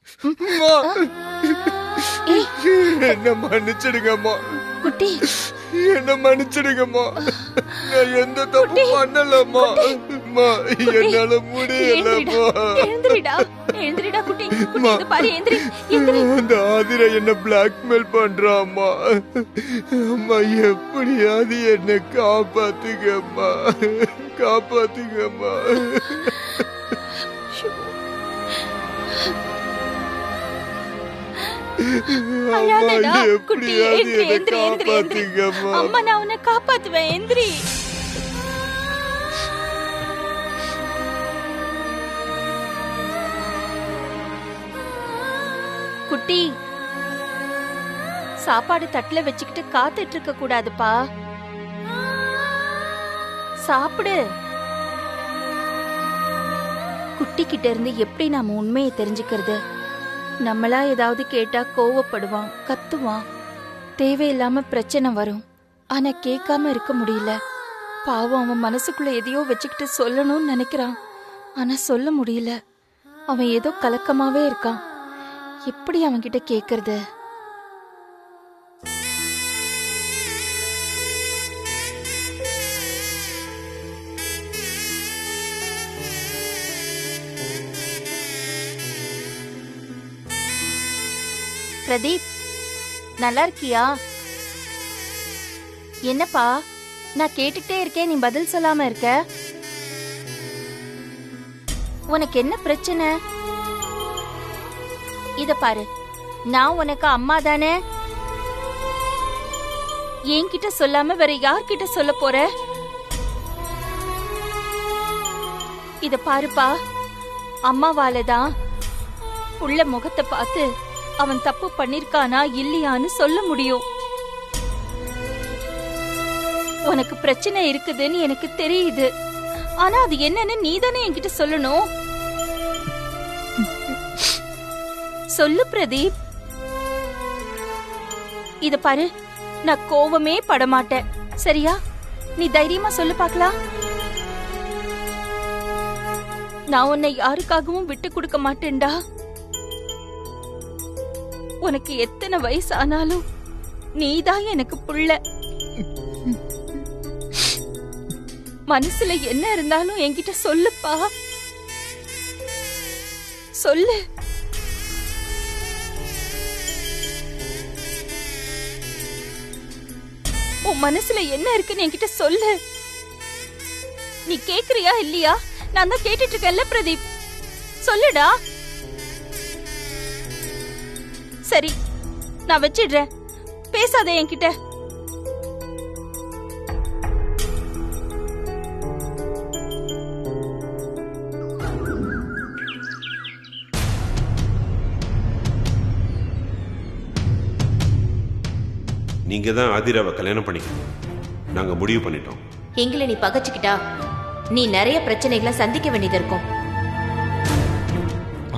அம்மா, என்ன மன்னிச்சிடுங்கம்மா. குட்டி என்ன மன்னிச்சிடுங்கம்மா. நான் எந்த தப்பு பண்ணலம்மா. அம்மா, என்னால முடியலம்மா. எழுந்திரிடா எழுந்திரிடா குட்டி குட்டி இது பாரு எந்திரி எந்திரி. அந்த ஆதிரா என்ன பிளாக்மெயில் பண்றாம்மா. அம்மா, எப்படியாவது என்ன காப்பாத்துங்கம்மா, காப்பாத்துங்கம்மா. அழாதடா குட்டி, எப்படியாவது எந்திரி என்ன எந்திரி எந்திரி எந்திரி. காப்பாத்துங்கம்மா. அம்மா நான் உன்னை காப்பாத்துவேன், எந்திரி. குட்டி, சாப்பாடு தட்டுல வச்சுக்கிட்டு காத்துட்டு இருக்க கூடாதுப்பா. சாப்பிடு. குட்டி கிட்ட இருந்து எப்படி நாம உண்மையை தெரிஞ்சுக்கிறது? நம்மளா ஏதாவது கேட்டா கோவப்படுவான், கத்துவான், தேவையில்லாம பிரச்சனை வரும். ஆனா கேட்காம இருக்க முடியல. பாவம், அவன் மனசுக்குள்ள எதையோ வச்சுக்கிட்டு சொல்லணும்னு நினைக்கிறான். ஆனா சொல்ல முடியல. அவன் ஏதோ கலக்கமாவே இருக்கான். எப்படி அவன்கிட்ட கேக்குறது? பிரதீப், நல்லா இருக்கியா? என்னப்பா, நான் கேட்டுட்டே இருக்கேன், நீ பதில் சொல்லாம இருக்க. உனக்கு என்ன பிரச்சனை? இத பாரு, நான் உனக்கு அம்மா தானே. என்கிட்ட சொல்லாம வேற யார்கிட்ட சொல்ல போற? இத பாருப்பா, அம்மாவாலதான் புள்ள முகத்தை பார்த்து அவன் தப்பு பண்ணிருக்கானா இல்லையான்னு சொல்ல முடியும். உனக்கு பிரச்சனை இருக்குதுன்னு எனக்கு தெரியுது. ஆனா அது என்னன்னு நீதானே என்கிட்ட சொல்லணும். சொல்லு பிரதீப். இத பாரு, நான் கோவமே படமாட்டேன், சரியா? நீ தைரியமா சொல்லு பாக்கலாம். நான் உன்னை யாருக்காகவும் விட்டு கொடுக்க மாட்டேன்டா. உனக்கு எத்தனை வயசு ஆனாலும் நீதான் எனக்கு புள்ள. மனசுல என்ன இருந்தாலும் என்கிட்ட சொல்லுப்பா, சொல்லு. உன் மனசுல என்ன இருக்குன்னு என்கிட்ட சொல்லு. நீ கேக்குறியா இல்லையா? நான் தான் கேட்டுட்டு இருக்கேன்ல பிரதீப், சொல்லுடா. சரி, நான் வச்சிடுறேன், பேசாத என்கிட்ட. நீங்க தான் ஆதிராவை கல்யாணம் பண்ணிக்கணும். நாங்க முடிவு பண்ணிட்டோம். எங்களை நீ பகச்சுக்கிட்டா நீ நிறைய பிரச்சனைகளை சந்திக்க வேண்டியது இருக்கும்.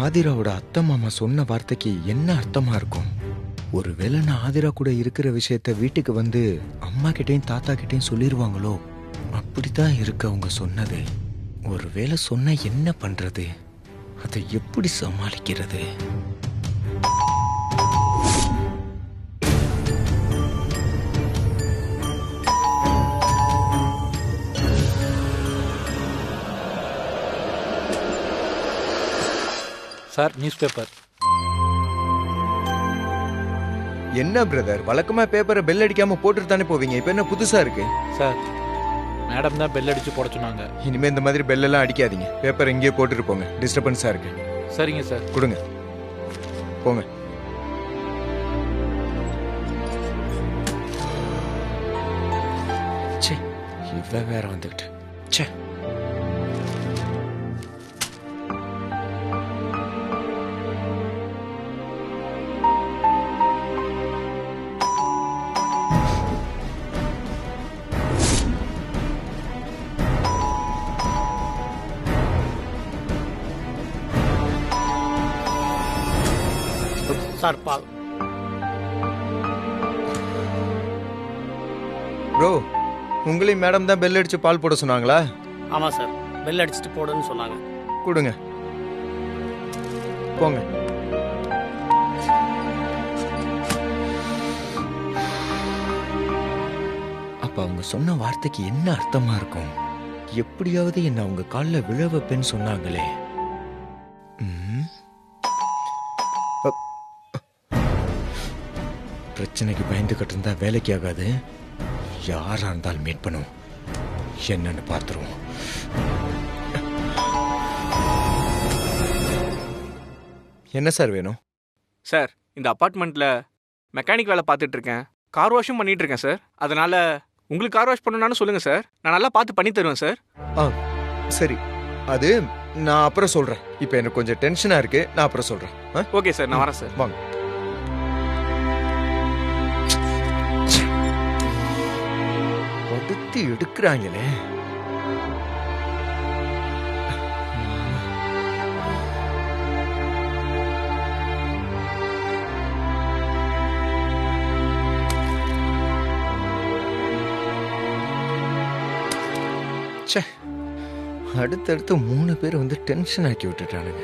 ஆதிராவோட அத்தை மாமா சொன்ன வார்த்தைக்கு என்ன அர்த்தமா இருக்கும்? ஒருவேளை நான் ஆதிரா கூட இருக்கிற விஷயத்த வீட்டுக்கு வந்து அம்மா கிட்டையும் தாத்தா கிட்டையும் சொல்லிடுவாங்களோ? அப்படித்தான் இருக்கு அவங்க சொன்னது. ஒருவேளை சொன்ன என்ன பண்றது? அதை எப்படி சமாளிக்கிறது? Sir, news paper. என்ன பிரதர், வழக்கமா பேப்பரை பெல் அடிக்காம போட்டுட்டு தானே போவீங்க, இப்ப என்ன புதுசா இருக்கு? சார், மேடம் தான் பெல் அடிச்சு போட சொன்னாங்க. இனிமே இந்த மாதிரி பெல் எல்லாம் அடிக்காதீங்க, பேப்பர் எங்கேயே போட்டுட்டு போங்க, டிஸ்டர்பன்ஸா இருக்கு. சரிங்க சார். கொடுங்க, போங்க. ச்சே, இவ வேற வந்துகிட்டு. ச்சே. சார், பால். ப்ரோ, உங்களையும் மேடம் தான் பெல் அடிச்சு பால் போட சொன்னாங்களா? ஆமா சார், பெல் அடிச்சுட்டு போடுன்னு சொன்னாங்க. கொடுங்க, போங்க. அப்ப அவங்க சொன்ன வார்த்தைக்கு என்ன அர்த்தமா இருக்கும்? எப்படியாவது என்ன அவங்க காலில் விழ வைப்பேன்னு சொன்னாங்களே. ம். பிரச்சனைக்கு பயந்துகிட்டு இருந்தா வேலைக்கு ஆகாது. யாரா இருந்தாலும் மீட் பண்ணும், என்னன்னு பார்த்துருவோம். என்ன சார் வேணும்? சார், இந்த அப்பார்ட்மெண்ட்டில் மெக்கானிக் வேலை பார்த்துட்டு இருக்கேன். கார் வாஷும் பண்ணிட்டு இருக்கேன் சார். அதனால உங்களுக்கு கார் வாஷ் பண்ணணும்னு சொல்லுங்கள் சார். நான் நல்லா பார்த்து பண்ணி தருவேன் சார். சரி, அது நான் அப்புறம் சொல்றேன். இப்போ எனக்கு கொஞ்சம் டென்ஷனா இருக்கு, நான் அப்புறம் சொல்றேன். ஓகே சார், நான் வரேன் சார். வாங்க. படுத்தி எடுக்கிறாங்களே. அடுத்தடுத்து 3 பேர் வந்து டென்ஷன் ஆக்கி விட்டுட்டானுங்க.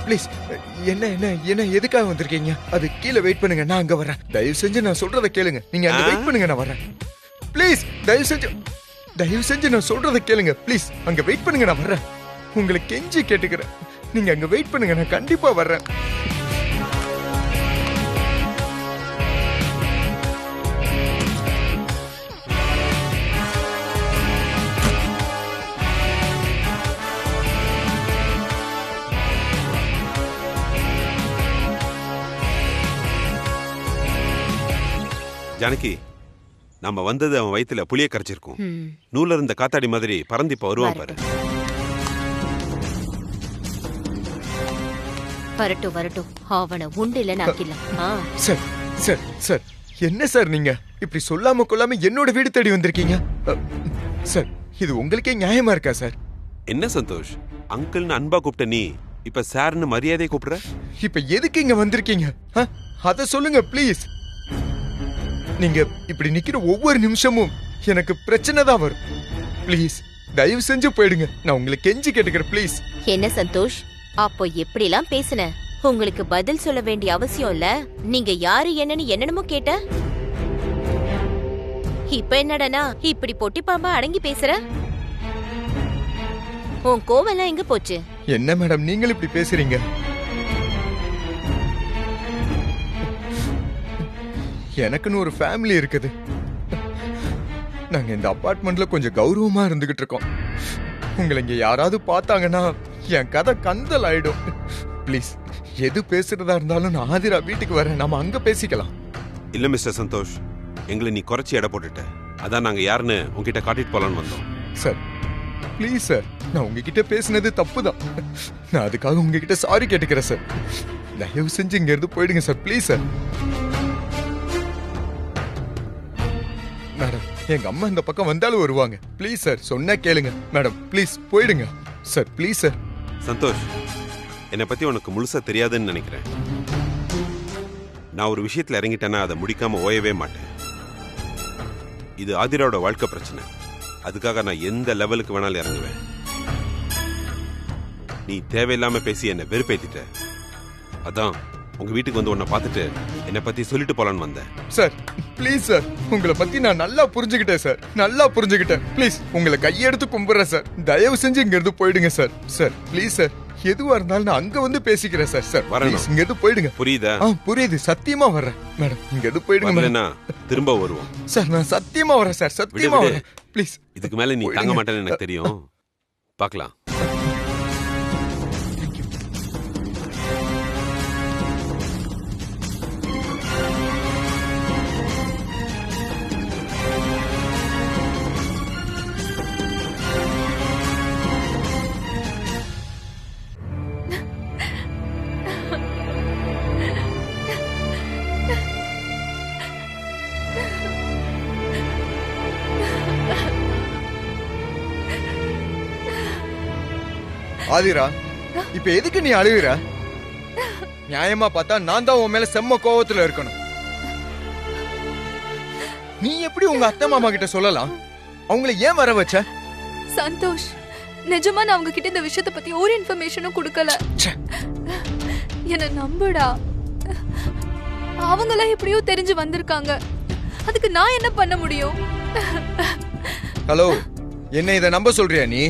ப்ளீஸ், என்ன என்ன என்ன எதுக்காக வந்திருக்கீங்க? அது கீழே வெயிட் பண்ணுங்க, நான் அங்க வரேன். தயவு செஞ்சு நான் சொல்றதை கேளுங்க. நீங்க அங்க வெயிட் பண்ணுங்க, நான் வரேன். ப்ளீஸ், தயவு செஞ்சு நான் சொல்றதை கேளுங்க. ப்ளீஸ், அங்க வெயிட் பண்ணுங்க, நான் வரேன். உங்களை கெஞ்சி கேட்டுக்கிறேன். நீங்க அங்க வெயிட் பண்ணுங்க, நான் கண்டிப்பா வர்றேன். ஜானகி, நம்ம வந்தது அவன் வயித்துல புளிய கரைச்சிருக்கும். நூல இருந்த காத்தாடி மாதிரி பறந்து இப்ப வருவான் பாரு. வரட்டும் வரட்டும், அவனை உண்டு இல்ல நாக்கிலாம். சார் சார் சார், என்ன சார் நீங்க இப்படி சொல்லாம கொள்ளாம என்னோட வீடு தேடி வந்திருக்கீங்க? சார், இது உங்களுக்கே நியாயமா இருக்கா சார்? என்ன சந்தோஷ், அங்கிள்னு அன்பா கூப்பிட்ட நீ இப்ப சார்னு மரியாதை கூப்பிடுற? இப்ப எதுக்கு இங்க வந்திருக்கீங்க? அத சொல்லுங்க ப்ளீஸ். நீங்க இப்படி நிக்கிற ஒவ்வொரு நிமிஷமும் எனக்கு பிரச்சனை தான் வரும். ப்ளீஸ், தயவு செஞ்சு போயிடுங்க. நான் உங்களை கெஞ்சி கேட்டுக்கிறேன், ப்ளீஸ். என்ன சந்தோஷ், அப்போ எப்படிலாம் பேசுன? உங்களுக்கு பதில் சொல்ல வேண்டிய அவசியம் இல்ல. நீங்க யாரு என்னன்னு என்னென்னமோ கேட்ட. இப்ப என்னடனா இப்படி பொட்டி பாம்பா அடங்கி பேசுற? உன் கோவெல்லாம் எங்க போச்சு? என்ன மேடம் நீங்கள் இப்படி பேசுறீங்க? எனக்குன்னு ஒரு ஃபேமிலி இருக்குது. நாங்க இந்த அபார்ட்மெண்ட்ல கொஞ்சம் கௌரவமா இருந்துகிட்டு இருக்கோம். உங்களை இங்க யாராவது பார்த்தாங்கன்னா என் கதை கந்தல் ஆயிடும். ப்ளீஸ், எது பேசுறதா இருந்தாலும் நான் ஆதிரா வீட்டுக்கு வரேன், நாம அங்க பேசிக்கலாம். இல்ல மிஸ்டர் சந்தோஷ், எங்களை நீ குறைச்சி எடை போட்டுட்ட. அதான் நாங்க யாருன்னு உங்ககிட்ட காட்டிட்டு போலான்னு வந்தோம். சார் ப்ளீஸ் சார், நான் உங்ககிட்ட பேசினது தப்புதான். நான் அதுக்காக உங்ககிட்ட சாரி கேட்டுக்கிறேன் சார். தயவு செஞ்சு இங்க இருந்து போயிடுங்க சார், ப்ளீஸ் சார். மேடம், எங்க அம்மா இந்த பக்கம் வந்தாலும் வருவாங்க. ப்ளீஸ் சார், சொன்னா கேளுங்க. மேடம் ப்ளீஸ் போயிடுங்க சார், ப்ளீஸ் சார். சந்தோஷ், என்னை பத்தி உனக்கு முழுசா தெரியாதுன்னு நினைக்கிறேன். நான் ஒரு விஷயத்துல இறங்கிட்டேன்னா அதை முடிக்காம ஓயவே மாட்டேன். இது ஆதிராவோட வாழ்க்கை பிரச்சனை. அதுக்காக நான் எந்த லெவலுக்கு வேணாலும் இறங்குவேன். நீ தேவையில்லாம பேசி என்னை வெறுப்பேத்திட்ட. அதான் உங்க வீட்டுக்கு வந்து உன்னை பார்த்துட்டு என்னை பத்தி சொல்லிட்டு போலான்னு வந்தேன். சார் ப்ளீஸ் சார், உங்களை பத்தி நான் நல்லா புரிஞ்சுக்கிட்டேன் சார், நல்லா புரிஞ்சுக்கிட்டேன். ப்ளீஸ், உங்களை கையெடுத்து கும்பிடுறேன் சார். தயவு செஞ்சு இங்க இருந்து போயிடுங்க சார். சார் ப்ளீஸ் சார், எதுவா இருந்தாலும் நான் அங்க வந்து பேசிக்கிறேன் சார். சார் ப்ளீஸ், இங்க இருந்து போயிடுங்க. புரியுதா? புரியுது, சத்தியமா வர்றேன். மேடம் இங்க இருந்து போயிடுங்க. திரும்ப வருவோம் சார். நான் சத்தியமா வரேன் சார், சத்தியமா வரேன். ப்ளீஸ். இதுக்கு மேல நீ தாங்க மாட்டேன்னு எனக்கு தெரியும். பார்க்கலாம். ஆதிரா, இப்ப எதுக்கு நீ அழுகுற? நியாயமா பார்த்தா நான் தான் உன் மேல செம்ம கோவத்துல இருக்கணும். நீ எப்படி உங்க அத்தை மாமா கிட்ட சொல்லலாம்? அவங்கள ஏன் வர வச்ச? சந்தோஷ், நிஜமா நான் அவங்க கிட்ட இந்த விஷயத்தை பத்தி ஒரு இன்ஃபர்மேஷனும் கொடுக்கல. என்ன நம்புடா. அவங்களாம் எப்படியோ தெரிஞ்சு வந்திருக்காங்க. அதுக்கு நான் என்ன பண்ண முடியும்? ஹலோ, என்ன இத நம்ப சொல்றியா நீ?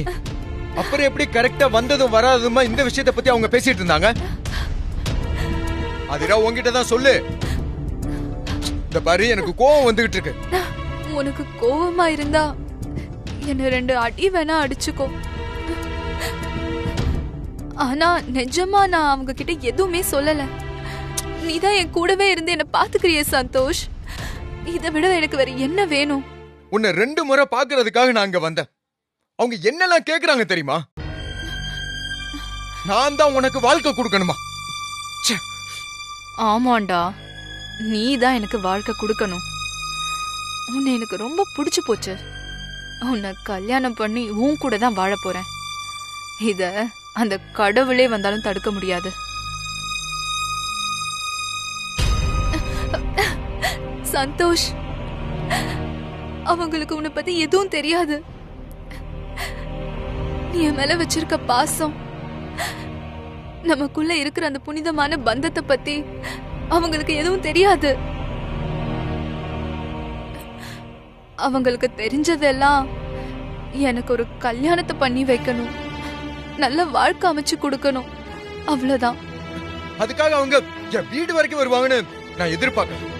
அப்புறம் எப்படி கரெக்டா வந்ததும் வராததுமா இந்த விஷயத்தை பத்தி அவங்க பேசிட்டு இருந்தாங்க? ஆதிரா, உன்கிட்ட தான் சொல்லு. இந்த பாரு, எனக்கு கோவம் வந்துகிட்டு இருக்கு. உனக்கு கோவமா இருந்தா என்ன 2 அடி வேணா அடிச்சுக்கோ. ஆனா நிஜமா நான் அவங்க கிட்ட எதுவுமே சொல்லல. நீதான் என் கூடவே இருந்து என்ன பாத்துக்கிறிய சந்தோஷ். இதை விட எனக்கு வேற என்ன வேணும்? உன்னை 2 முறை பாக்குறதுக்காக நான் அங்க வந்தேன். அவங்க என்னெல்லாம் கேக்குறாங்க தெரியுமா? நான் தான் உனக்கு வாழ்க்கை கொடுக்கணுமா? ஆமாண்டா, நீ தான் எனக்கு வாழ்க்கை கொடுக்கணும். உன்னை எனக்கு ரொம்ப பிடிச்சு போச்சு. உன்னை கல்யாணம் பண்ணி உன் கூட தான் வாழ போறேன். இத அந்த கடவுளே வந்தாலும் தடுக்க முடியாது. சந்தோஷ், அவங்களுக்கு உன்னை பத்தி எதுவும் தெரியாது. நீ என் மேல வச்சிருக்க பாசம், நமக்குள்ள இருக்கிற அந்த புனிதமான பந்தத்தை பத்தி அவங்களுக்கு எதுவும் தெரியாது. அவங்களுக்கு தெரிஞ்சதெல்லாம் எனக்கு ஒரு கல்யாணத்தை பண்ணி வைக்கணும், நல்ல வாழ்க்கை அமைச்சு கொடுக்கணும், அவ்வளவுதான். அதுக்காக அவங்க என் வீடு வரைக்கும் வருவாங்கன்னு நான் எதிர்பார்க்கறேன்.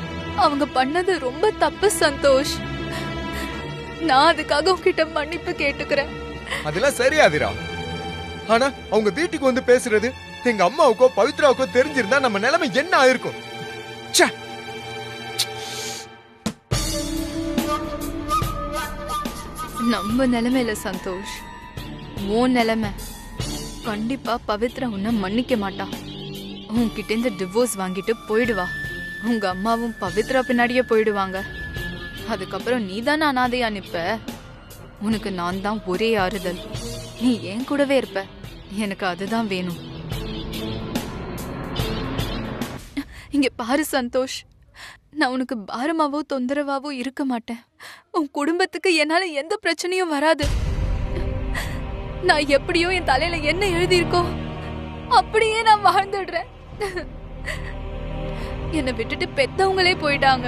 அவங்க பண்ணது ரொம்ப தப்பு சந்தோஷ். நான் அதுக்காக உங்ககிட்ட மன்னிப்பு கேட்டுக்கிறேன். அதெல்லாம் சரியாதிரா. ஆனா அவங்க வீட்டுக்கு வந்து பேசுறது எங்க அம்மாவுக்கோ பவித்ராவுக்கோ தெரிஞ்சிருந்தா நம்ம நிலைமை என்ன ஆயிருக்கும்? நம்ம நிலைமையில சந்தோஷ், உன் நிலைமை. கண்டிப்பா பவித்ரா உன்னை மன்னிக்க மாட்டா. உன்கிட்ட இந்த டிவோர்ஸ் வாங்கிட்டு போயிடுவா. உங்க அம்மாவும் பவித்ரா பின்னாடியே போயிடுவாங்க. அதுக்கப்புறம் நீ தானே அனாதையா நிப்ப. உனக்கு நான் தான் ஒரே ஆறுதல். நீ என் கூடவே இருப்ப. எனக்கு அதுதான் வேணும். இங்க பாரு சந்தோஷ், நான் உனக்கு பாரமாவோ தொந்தரவாவோ இருக்க மாட்டேன். உன் குடும்பத்துக்கு என்னால எந்த பிரச்சனையும் வராது. நான் எப்படியோ என் தலையில என்ன எழுதியிருக்கோ அப்படியே நான் வாழ்ந்துடுறேன். என்னை விட்டுட்டு பெத்தவங்களே போயிட்டாங்க.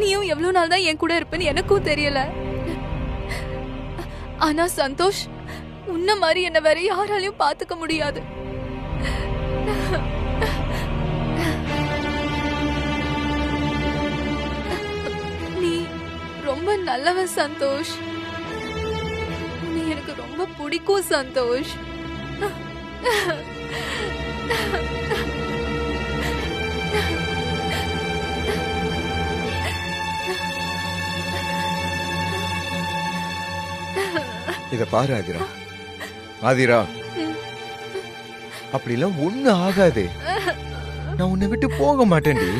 நீயும் எவ்வளவு நாள் தான் என் கூட இருப்பேன்னு எனக்கும் தெரியல. ஆனா சந்தோஷ், உன்ன மாதிரி என்ன வேற யாராலையும் பாத்துக்க முடியாது. நீ ரொம்ப நல்லவன் சந்தோஷ். நீ எனக்கு ரொம்ப பிடிக்கும் சந்தோஷ். இத பாரு ஆதிரா. ஆதிரா, அப்படிலாம் ஒண்ணு ஆகாது. நான் உன்னை விட்டு போக மாட்டேன்டி.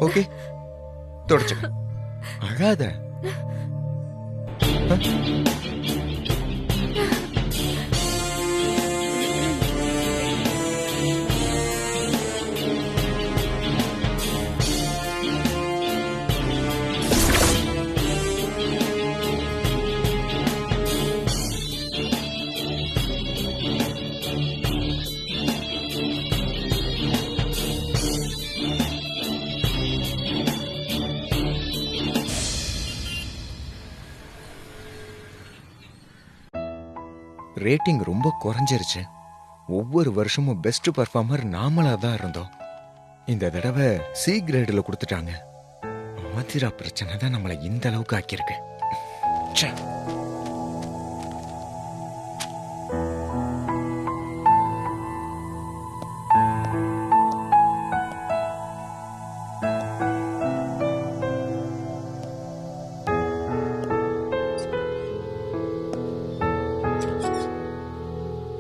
ஓகே, தொடச்சு அழாத. ரேட்டிங் ரொம்ப குறைஞ்சிருச்சு. ஒவ்வொரு வருஷமும் பெஸ்ட் பர்ஃபார்மர் நாமளா தான் இருந்தோம். இந்த தடவை சி கிரேட்ல கொடுத்துட்டாங்க. ஆதிரா பிரச்சனை தான் நம்மளை இந்த அளவுக்கு ஆக்கியிருக்கு.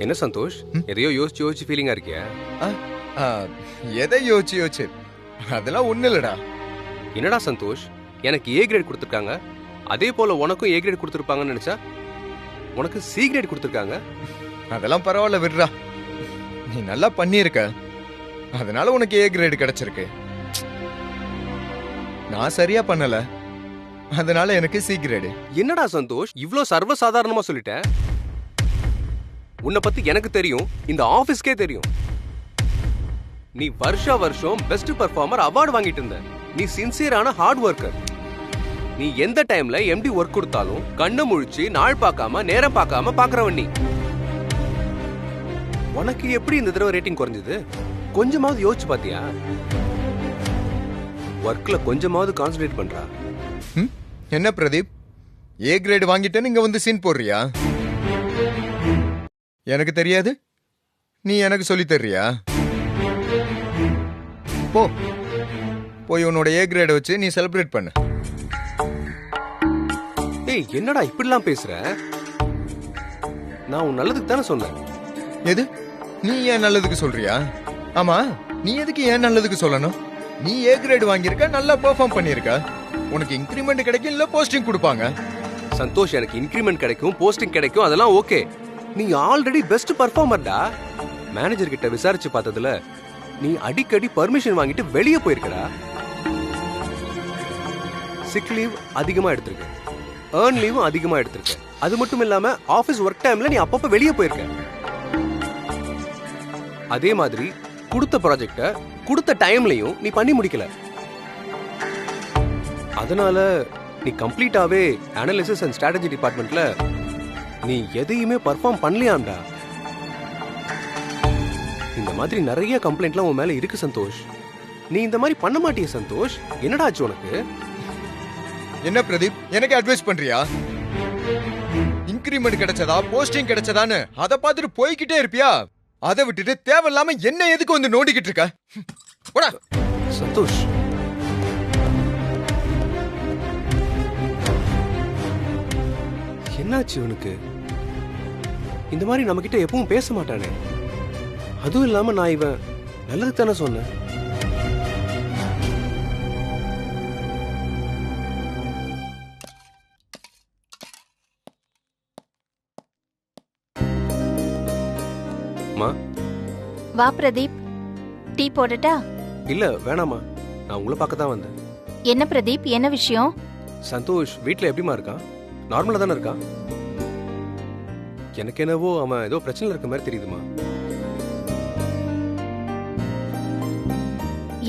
என்ன சந்தோஷ், எதையோ யோசிச்சு யோசிச்சு ஃபீலிங்கா இருக்கியா? எதை யோசிச்சு யோசிச்சு? அதெல்லாம் ஒண்ணு இல்லடா. என்னடா சந்தோஷ், எனக்கு ஏ கிரேட் கொடுத்துருக்காங்க, அதே போல உனக்கும் ஏ கிரேட் கொடுத்துருப்பாங்கன்னு நினைச்சா? உனக்கு சி கிரேட் கொடுத்துருக்காங்க. அதெல்லாம் பரவாயில்ல விடுறா. நீ நல்லா பண்ணியிருக்க, அதனால உனக்கு ஏ கிரேடு கிடைச்சிருக்கு. நான் சரியா பண்ணல, அதனால எனக்கு சி கிரேடு. என்னடா சந்தோஷ் இவ்ளோ சர்வசாதாரணமா சொல்லிட்ட? உன்னை பத்தி எனக்கு தெரியும், இந்த ஆபீஸ்க்கே தெரியும். நீ வருஷம் பெஸ்ட் பெர்ஃபார்மர் அவார்டு வாங்கிட்டு இருந்த. நீ சின்சியரான ஹார்ட் ஒர்க்கர். நீ எந்த டைம்ல எம்டி ஒர்க் கொடுத்தாலும் கண்ணு முழிச்சு நாள் பார்க்காம நேரம் பார்க்காம பாக்குறவன் நீ. உனக்கு எப்படி இந்த தடவை ரேட்டிங் குறைஞ்சது? கொஞ்சமாவது யோசிச்சு பாத்தியா? ஒர்க்ல கொஞ்சமாவது கான்சென்ட்ரேட் பண்றா. என்ன பிரதீப், ஏ கிரேடு வாங்கிட்டேன்னு இங்க வந்து சீன் போடுறியா? எனக்கு தெரியாது, நீ எனக்கு சொல்லி தர்றியா? போ, போய் உன்னோட ஏ கிரேட வச்சு நீ செலிப்ரேட் பண்ணு. ஏய், என்னடா இப்படிலாம் பேசுற? நான் உன் நல்லதுக்கு தானே சொன்னேன். எது, நீ ஏன் நல்லதுக்கு சொல்றியா? ஆமா, நீ எதுக்கு ஏன் நல்லதுக்கு சொல்லணும்? நீ ஏ கிரேடு வாங்கியிருக்க, நல்லா பெர்ஃபார்ம் பண்ணிருக்க. உனக்கு இன்கிரிமெண்ட் கிடைக்கும், இல்ல போஸ்டிங் கொடுப்பாங்க. சந்தோஷ், எனக்கு இன்கிரிமெண்ட் கிடைக்கும், போஸ்டிங் கிடைக்கும், அதெல்லாம் ஓகே. நீ ஆல்ரெடி பெஸ்ட் பெர்ஃபார்மர்டா. மேனேஜர் கிட்ட விசாரிச்சு பார்த்ததுல நீ அடிக்கடி பர்மிஷன் வாங்கிட்டு வெளியே போயிருக்கடா. சிக் லீவ் அதிகமா எடுத்திருக்க, ஏர்ன் லீவும் அதிகமா எடுத்திருக்க. அது மட்டும் இல்லாம ஆபீஸ் ஒர்க் டைம்ல நீ அப்பப்ப வெளியே போயிருக்க. அதே மாதிரி கொடுத்த ப்ராஜெக்ட கொடுத்த டைம்லயும் நீ பண்ணி முடிக்கல. அதனால நீ கம்ப்ளீட்டாவே அனாலிசிஸ் அண்ட் ஸ்ட்ராட்டஜி டிபார்ட்மெண்ட்ல நீ எதையுமே பர்ஃபார்ம் பண்ணலையாம்டா. இந்த மாதிரி நிறைய கம்ப்ளைண்ட்லாம் உன் மேல இருக்கு சந்தோஷ். நீ இந்த மாதிரி பண்ண மாட்டிய சந்தோஷ். என்னடா ஆச்சு உனக்கு? என்ன பிரதீப், எனக்கு அட்வைஸ் பண்றியா? இன்கிரிமெண்ட் கிடைச்சதா, போஸ்டிங் கிடைச்சதான்னு அதை பார்த்துட்டு போய்கிட்டே இருப்பியா? அதை விட்டுட்டு தேவையில்லாம என்ன எதுக்கு வந்து நோண்டிக்கிட்டு இருக்க? போடா. சந்தோஷ், என்னாச்சு உனக்கு? இந்த மாதிரி நம்ம கிட்ட எப்பவும் பேச மாட்டானே. அதுவும் இல்லாம நான் இவன் நல்லது தானே சொன்னேன். வா பிரதீப், டீ போடட்டா? இல்ல வேணாமா, நான் உங்களை பார்க்க தான் வந்தேன். என்ன பிரதீப், என்ன விஷயம்? சந்தோஷ் வீட்ல எப்படிமா இருக்கான்? நார்மலா தானே இருக்கான்? எனக்கு என்னவோ அவன் ஏதோ பிரச்சனை இருக்க மாதிரி தெரியுதுமா.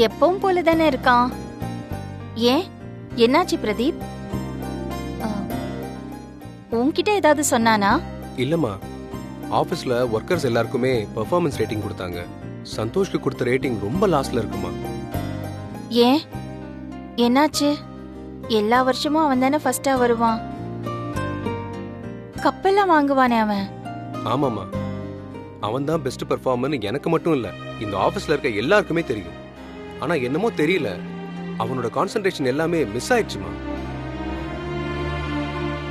எப்பவும் போல தானே இருக்கான். ஏன், என்னாச்சு பிரதீப்? உன்கிட்ட ஏதாவது சொன்னானா? இல்லம்மா, ஆபீஸ்ல ஒர்க்கர்ஸ் எல்லாருக்குமே பெர்ஃபார்மன்ஸ் ரேட்டிங் கொடுத்தாங்க. சந்தோஷ்க்கு கொடுத்த ரேட்டிங் ரொம்ப லாஸ்ட்ல இருக்குமா. ஏன், என்னாச்சு? எல்லா வருஷமும் அவன் தானே ஃபர்ஸ்டா வருவான், கப்பெல்லாம் வாங்குவானே அவன். ஆமாமா, அவன் தான் பெஸ்ட் பெர்ஃபார்மர்னு எனக்கு மட்டும் இல்ல, இந்த ஆபீஸ்ல இருக்க எல்லாருக்குமே தெரியும். ஆனா என்னமோ தெரியல, அவனோட கான்சென்ட்ரேஷன் எல்லாமே மிஸ் ஆயிடுச்சுமா.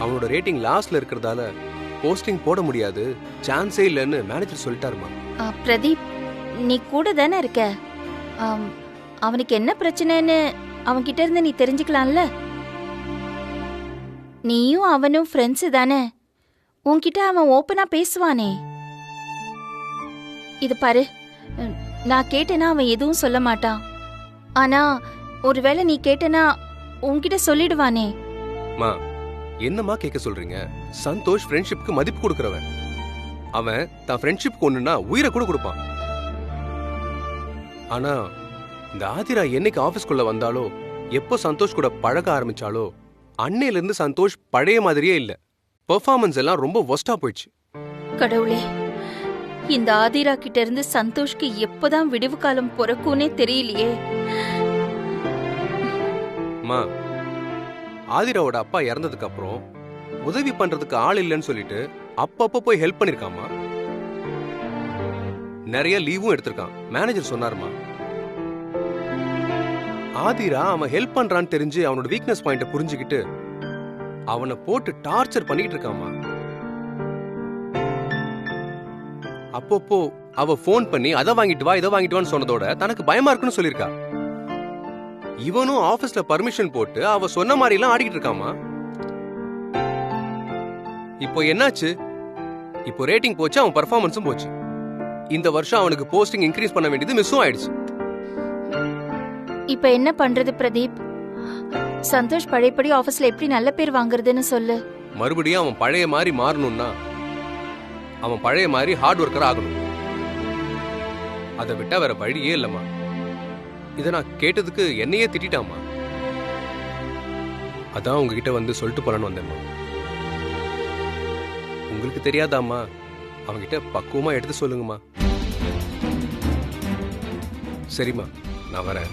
அவனோட ரேட்டிங் லாஸ்ட்ல இருக்கிறதால போஸ்டிங் போட முடியாது, சான்ஸே இல்லைன்னு மேனேஜர் சொல்லிட்டாருமா. பிரதீப், நீ கூட தானே இருக்க, அவனுக்கு என்ன பிரச்சனைன்னு அவன்கிட்ட இருந்து நீ தெரிஞ்சுக்கலாம்ல. நீயும் அவனும் ஃப்ரெண்ட்ஸ் தானே, உன்கிட்ட அவன் ஓப்பனா பேசுவானே. இது பாரு, நான் கேட்டேனா அவன் எதுவும் சொல்ல மாட்டான். ஆனா ஒருவேளை நீ கேட்டனா உன்கிட்ட சொல்லிடுவானே. மா, என்னமா கேட்க சொல்றீங்க? சந்தோஷ் ஃப்ரெண்ட்ஷிப்க்கு மதிப்பு கொடுக்கறவன். அவன் தான் ஃப்ரெண்ட்ஷிப் ஒண்ணுன்னா உயிரை கூட கொடுப்பான். ஆனா இந்த ஆதிரா என்னைக்கு ஆபீஸ்க்குள்ள வந்தாலோ, எப்போ சந்தோஷ் கூட பழக ஆரம்பிச்சாலோ, அன்னையில இருந்து சந்தோஷ் பழைய மாதிரியே இல்ல. பெர்ஃபார்மன்ஸ் எல்லாம் ரொம்ப ஒஸ்டா போயிடுச்சு. கடவுளே, இந்த ஆதிரா கிட்ட இருந்து சந்தோஷ்க்கு எப்பதான் விடிவு காலம் பிறக்கும்னே தெரியலையே. மா, ஆதிராவோட அப்பா இறந்ததுக்கு அப்புறம் உதவி பண்றதுக்கு ஆள் இல்லைன்னு சொல்லிட்டு அப்பப்ப போய் ஹெல்ப் பண்ணிருக்காமா. நிறைய லீவும் எடுத்திருக்கான். மேனேஜர் சொன்னாருமா. ஆதிரா அவன் ஹெல்ப் பண்றான்னு தெரிஞ்சு அவனோட வீக்னஸ் பாயிண்ட புரிஞ்சுக்கிட்டு அவனை போட்டு டார்ச்சர் பண்ணிட்டு இருக்காமா. அப்பப்போ அவ போன் பண்ணி அதை வாங்கிட்டு வா, இதை வாங்கிட்டு வான்னு சொன்னதோட தனக்கு பயமா இருக்குன்னு சொல்லிருக்கா. இவனும் ஆபீஸ்ல பர்மிஷன் போட்டு அவ சொன்ன மாதிரி எல்லாம் ஆடிக்கிட்டு இருக்காமா. இப்போ என்னாச்சு? இப்போ ரேட்டிங் போச்சு, அவன் பர்ஃபார்மன்ஸும் போச்சு. இந்த வருஷம் அவனுக்கு போஸ்டிங் இன்க்ரீஸ் பண்ண வேண்டியது மிஸ்ஸும் ஆயிடுச்சு. இப்ப என்ன பண்றது பிரதீப்? சந்தோஷ் பழையபடி ஆபீஸ்ல எப்படி நல்ல பேர் வாங்குறதுன்னு சொல்லு. மறுபடியும் அவன் பழைய மாதிரி மாறணும்னா அவன் பழைய மாதிரி ஹார்ட் ஒர்க்கர் ஆகணும். அதை விட்டா வேற வழியே இல்லம்மா. இதை நான் கேட்டதுக்கு என்னையே திட்டாமா. அதான் உங்ககிட்ட வந்து சொல்லிட்டு போலான்னு வந்தேம்மா. உங்களுக்கு தெரியாதாம்மா, அவன்கிட்ட பக்குவமா எடுத்து சொல்லுங்கம்மா. சரிம்மா, நான் வரேன்.